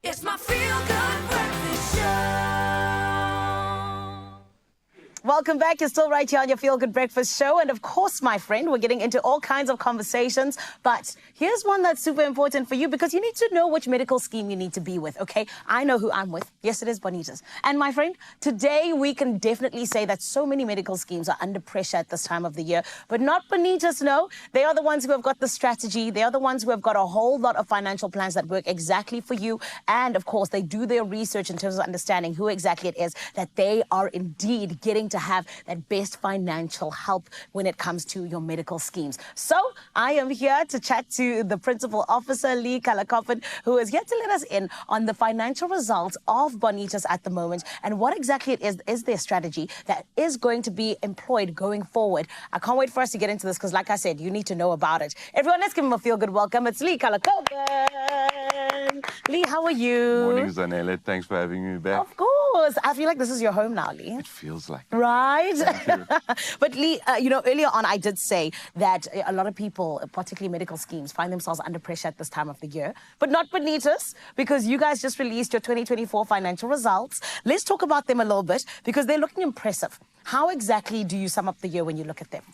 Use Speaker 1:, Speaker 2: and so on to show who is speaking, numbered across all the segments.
Speaker 1: It's my feel-good breakfast show.
Speaker 2: Welcome back. You're still right here on your Feel Good Breakfast show. And of course, my friend, we're getting into all kinds of conversations. But here's one that's super important for you because you need to know which medical scheme you need to be with, okay? I know who I'm with. Yes, it is Bonitas. And my friend, today we can definitely say that so many medical schemes are under pressure at this time of the year. But not Bonitas, no. They are the ones who have got the strategy. They are the ones who have got a whole lot of financial plans that work exactly for you. And of course, they do their research in terms of understanding who exactly it is that they are indeed getting to have that best financial help when it comes to your medical schemes. So I am here to chat to the principal officer, Lee Kalakopin, who is here to let us in on the financial results of Bonitas at the moment and what exactly it is their strategy that is going to be employed going forward. I can't wait for us to get into this because, like I said, you need to know about it. Everyone, let's give him a feel-good welcome. It's Lee Kalakopin. Lee, how are you?
Speaker 3: Morning, Zanele. Thanks for having me back.
Speaker 2: Of course. I feel like this is your home now, Lee.
Speaker 3: It feels like it.
Speaker 2: Right? But Lee, earlier on I did say that a lot of people, particularly medical schemes, find themselves under pressure at this time of the year. But not Bonitas, because you guys just released your 2024 financial results. Let's talk about them a little bit because they're looking impressive. How exactly do you sum up the year when you look at them?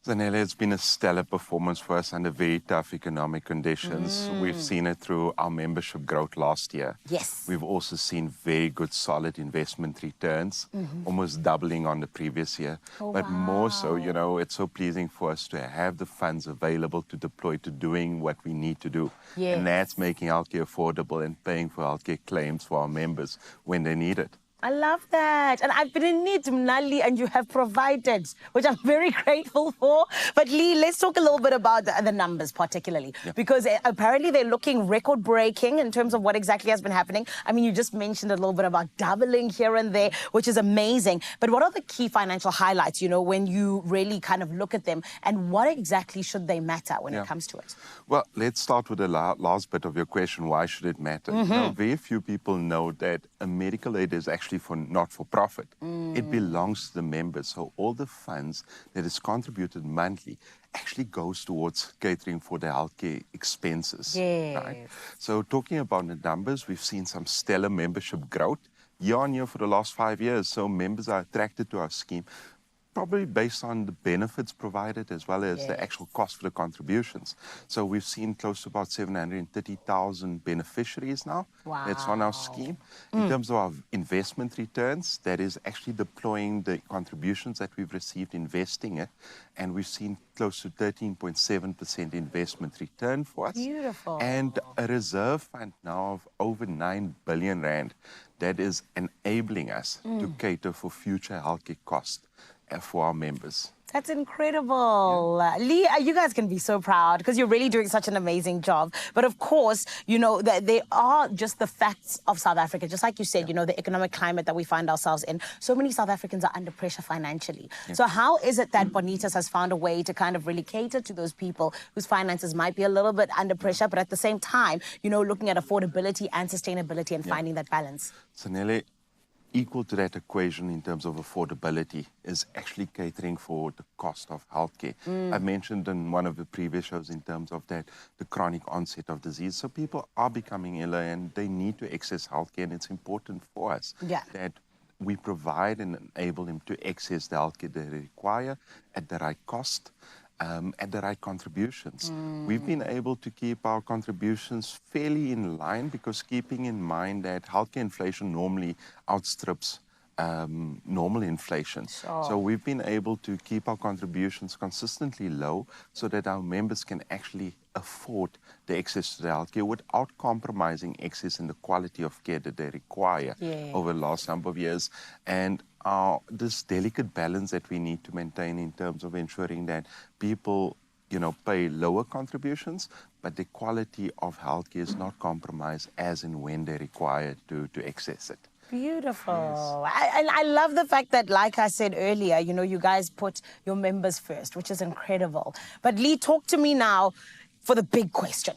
Speaker 3: Zanele, it's been a stellar performance for us under very tough economic conditions. We've seen it through our membership growth last year.
Speaker 2: Yes.
Speaker 3: We've also seen very good, solid investment returns, almost doubling on the previous year. But more so, it's so pleasing for us to have the funds available to deploy to doing what we need to do.
Speaker 2: Yes.
Speaker 3: And that's making healthcare affordable and paying for healthcare claims for our members when they need it.
Speaker 2: I love that. And I've been in need, Mnali, and you have provided, which I'm very grateful for. But Lee, let's talk a little bit about the numbers particularly, because apparently they're looking record-breaking in terms of what exactly has been happening. I mean, you just mentioned a little bit about doubling here and there, which is amazing. But what are the key financial highlights, when you really kind of look at them, and what exactly should they matter when it comes to it?
Speaker 3: Well, let's start with the last bit of your question. Why should it matter? Very few people know that a medical aid is actually not-for-profit. It belongs to the members. So all the funds that is contributed monthly actually goes towards catering for the healthcare expenses.
Speaker 2: Yes.
Speaker 3: Right? So talking about the numbers, we've seen some stellar membership growth year on year for the last 5 years. So members are attracted to our scheme, probably based on the benefits provided as well as the actual cost for the contributions. So we've seen close to about 730,000 beneficiaries now that's on our scheme. In terms of our investment returns, that is actually deploying the contributions that we've received, investing it, and we've seen close to 13.7% investment return for us.
Speaker 2: Beautiful.
Speaker 3: And a reserve fund now of over 9 billion rand that is enabling us to cater for future healthcare costs for our members.
Speaker 2: That's incredible. Lee, you guys can be so proud because you're really doing such an amazing job. But of course, they are just the facts of South Africa. Just like you said, the economic climate that we find ourselves in. So many South Africans are under pressure financially. So how is it that Bonitas has found a way to kind of really cater to those people whose finances might be a little bit under pressure, but at the same time, looking at affordability and sustainability and finding that balance?
Speaker 3: Sanele, equal to that equation in terms of affordability is actually catering for the cost of healthcare. I mentioned in one of the previous shows in terms of that, the chronic onset of disease. So people are becoming ill and they need to access healthcare, and it's important for us that we provide and enable them to access the healthcare they require at the right cost. At the right contributions. We've been able to keep our contributions fairly in line because keeping in mind that healthcare inflation normally outstrips normal inflation. So we've been able to keep our contributions consistently low so that our members can actually afford the access to the healthcare without compromising access in the quality of care that they require over the last number of years. And this delicate balance that we need to maintain in terms of ensuring that people, pay lower contributions, but the quality of healthcare is not compromised as and when they're required to access it.
Speaker 2: Beautiful. Yes. I love the fact that, like I said earlier, you guys put your members first, which is incredible. But Lee, talk to me now for the big question.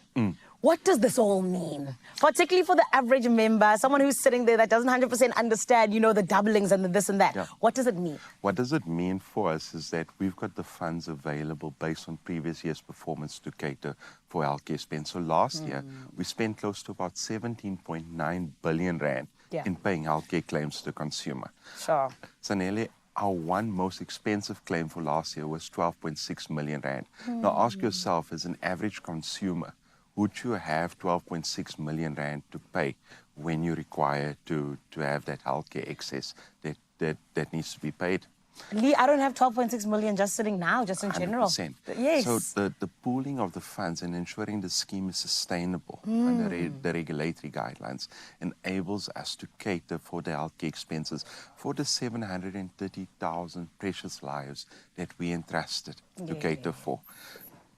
Speaker 2: What does this all mean? Particularly for the average member, someone who's sitting there that doesn't 100% understand, you know, the doublings and the this and that.
Speaker 3: Yeah.
Speaker 2: What does it mean?
Speaker 3: What does it mean for us is that we've got the funds available based on previous year's performance to cater for healthcare spend. So last year, we spent close to about 17.9 billion rand
Speaker 2: Yeah.
Speaker 3: in paying healthcare claims to the consumer.
Speaker 2: Sure.
Speaker 3: So nearly our one most expensive claim for last year was 12.6 million rand. Now ask yourself, as an average consumer, would you have 12.6 million rand to pay when you require to have that healthcare excess that needs to be paid?
Speaker 2: Lee, I don't have 12.6 million just sitting now, just in general.
Speaker 3: 100%.
Speaker 2: Yes.
Speaker 3: So the pooling of the funds and ensuring the scheme is sustainable under the regulatory guidelines enables us to cater for the healthcare expenses for the 730,000 precious lives that we entrusted to cater for.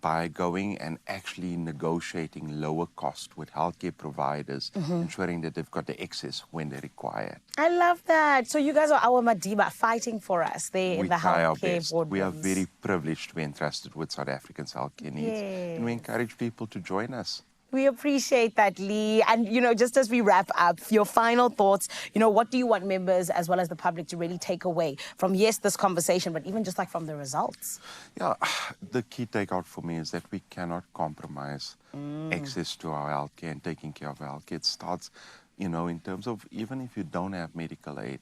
Speaker 3: By going and actually negotiating lower cost with healthcare providers, ensuring that they've got the excess when they require it.
Speaker 2: I love that. So you guys are our Madiba fighting for us there in
Speaker 3: We
Speaker 2: the
Speaker 3: try our
Speaker 2: healthcare
Speaker 3: best.
Speaker 2: boardrooms.
Speaker 3: We are very privileged to be entrusted with South Africans' healthcare needs. And we encourage people to join us.
Speaker 2: We appreciate that, Lee. And, you know, just as we wrap up, your final thoughts, you know, what do you want members as well as the public to really take away from, yes, this conversation, but even just like from the results?
Speaker 3: Yeah, the key takeout for me is that we cannot compromise access to our healthcare and taking care of our healthcare. It starts, you know, in terms of even if you don't have medical aid,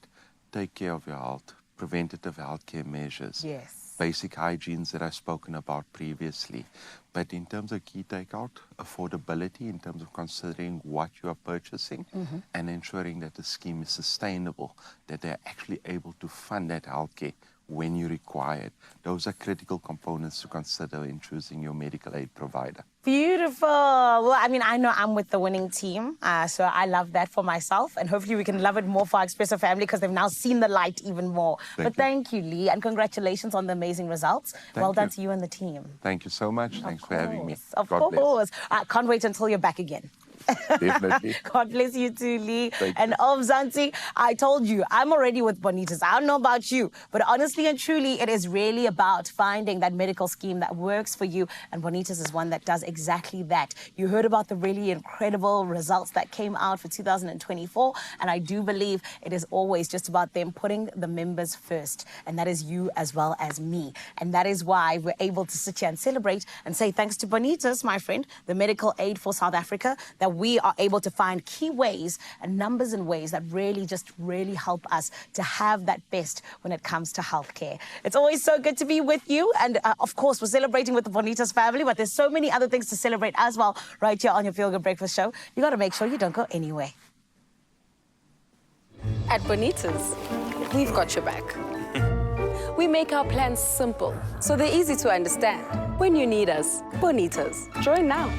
Speaker 3: take care of your health, preventative healthcare measures.
Speaker 2: Yes.
Speaker 3: Basic hygienes that I've spoken about previously. But in terms of key takeout, affordability in terms of considering what you are purchasing and ensuring that the scheme is sustainable, that they're actually able to fund that healthcare when you require it. Those are critical components to consider in choosing your medical aid provider.
Speaker 2: Beautiful. Well, I mean, I know I'm with the winning team, so I love that for myself, and hopefully we can love it more for our Expresso family because they've now seen the light even more. Thank you, Lee, and congratulations on the amazing results. Well done to you and the team.
Speaker 3: Thank you so much. Thanks for having me.
Speaker 2: Of
Speaker 3: God bless.
Speaker 2: course. I can't wait until you're back again.
Speaker 3: Definitely.
Speaker 2: God bless you too, Lee.
Speaker 3: Thank
Speaker 2: And Zanti, I told you, I'm already with Bonitas. I don't know about you, but honestly and truly, it is really about finding that medical scheme that works for you. And Bonitas is one that does exactly that. You heard about the really incredible results that came out for 2024. And I do believe it is always just about them putting the members first. And that is you as well as me. And that is why we're able to sit here and celebrate and say thanks to Bonitas, my friend, the medical aid for South Africa, that we are able to find key ways and numbers and ways that really help us to have that best when it comes to healthcare. It's always so good to be with you. And of course, we're celebrating with the Bonitas family, but there's so many other things to celebrate as well right here on your Feel Good Breakfast Show. You got to make sure you don't go anywhere.
Speaker 4: At Bonitas, we've got your back. We make our plans simple, so they're easy to understand. When you need us, Bonitas. Join now.